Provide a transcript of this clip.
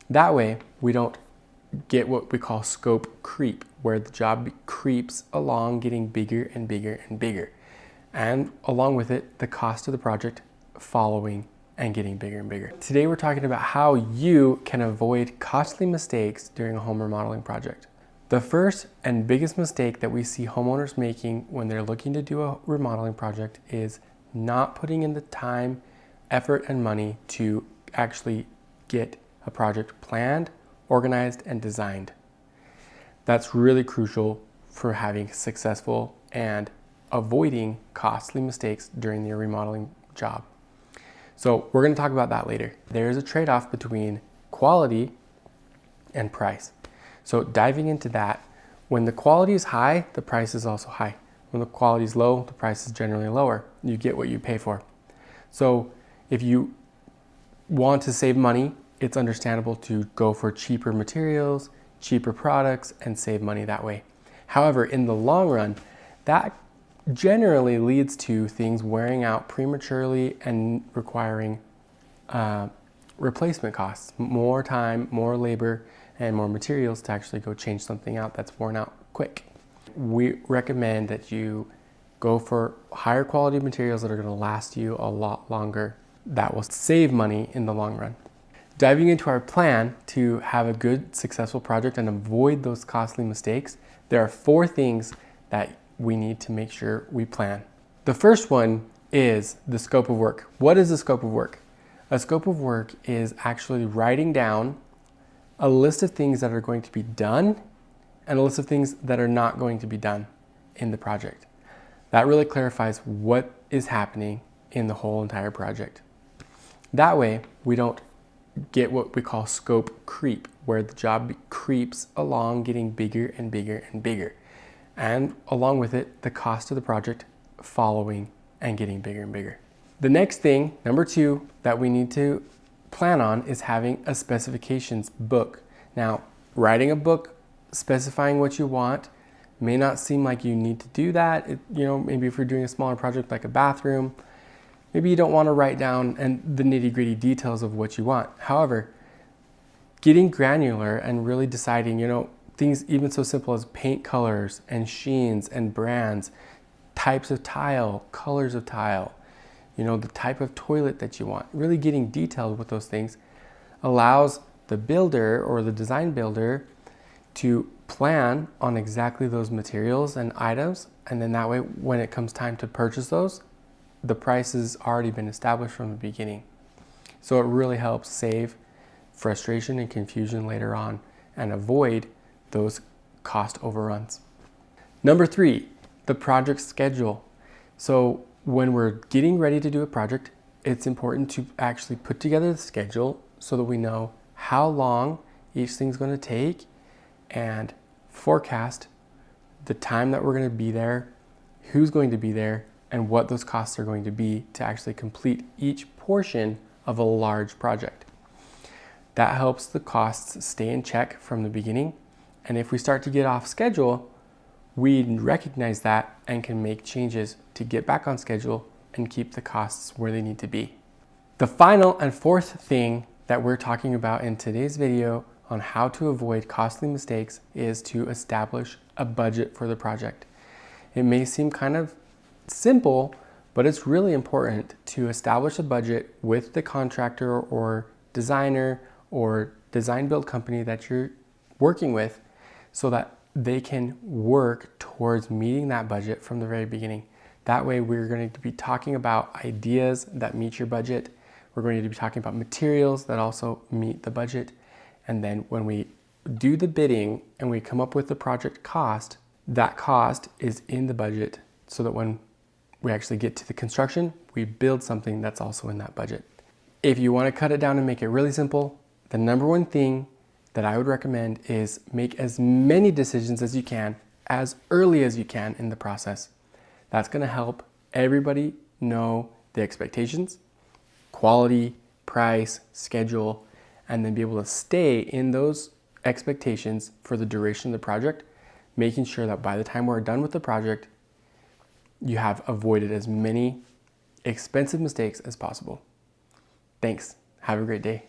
That way, we don't get what we call scope creep, where the job creeps along, getting bigger and bigger and bigger. And along with it, the cost of the project following and getting bigger and bigger. Today, we're talking about how you can avoid costly mistakes during a home remodeling project. The first and biggest mistake that we see homeowners making when they're looking to do a remodeling project is not putting in the time, effort, and money to actually get a project planned, organized, and designed. That's really crucial for having successful and avoiding costly mistakes during your remodeling job. So we're going to talk about that later. There is a trade-off between quality and price. So diving into that, when the quality is high, the price is also high. When the quality is low, the price is generally lower. You get what you pay for. So if you want to save money, it's understandable to go for cheaper materials, cheaper products, and save money that way. However, in the long run, that generally leads to things wearing out prematurely and requiring replacement costs, more time, more labor, and more materials to actually go change something out that's worn out quick. We recommend that you go for higher quality materials that are going to last you a lot longer, that will save money in the long run. Diving into our plan to have a good, successful project and avoid those costly mistakes, there are 4 things that we need to make sure we plan. The first one is the scope of work. What is the scope of work? A scope of work is actually writing down a list of things that are going to be done and a list of things that are not going to be done in the project. That really clarifies what is happening in the whole entire project. That way, we don't get what we call scope creep, where the job creeps along, getting bigger and bigger and bigger. And along with it, the cost of the project following and getting bigger and bigger. The next thing, number 2, that we need to plan on is having a specifications book. Now, writing a book specifying what you want may not seem like you need to do that. Maybe if you're doing a smaller project like a bathroom, maybe you don't want to write down the nitty-gritty details of what you want. However, getting granular and really deciding, things even so simple as paint colors and sheens and brands, types of tile, colors of tile, the type of toilet that you want, really getting detailed with those things allows the builder or the design builder to plan on exactly those materials and items. And then that way, when it comes time to purchase those, the price has already been established from the beginning. So it really helps save frustration and confusion later on and avoid those cost overruns. Number 3, the project schedule. So when we're getting ready to do a project, it's important to actually put together the schedule so that we know how long each thing's going to take and forecast the time that we're going to be there, who's going to be there, and what those costs are going to be to actually complete each portion of a large project. That helps the costs stay in check from the beginning. And if we start to get off schedule, we recognize that and can make changes to get back on schedule and keep the costs where they need to be. The final and 4th thing that we're talking about in today's video on how to avoid costly mistakes is to establish a budget for the project. It may seem kind of simple, but it's really important to establish a budget with the contractor or designer or design build company that you're working with so that they can work towards meeting that budget from the very beginning. That way, we're going to be talking about ideas that meet your budget. We're going to be talking about materials that also meet the budget. And then when we do the bidding and we come up with the project cost, that cost is in the budget so that when we actually get to the construction, we build something that's also in that budget. If you want to cut it down and make it really simple, the number 1 thing that I would recommend is make as many decisions as you can, as early as you can in the process. That's going to help everybody know the expectations, quality, price, schedule, and then be able to stay in those expectations for the duration of the project, making sure that by the time we're done with the project, you have avoided as many expensive mistakes as possible. Thanks. Have a great day.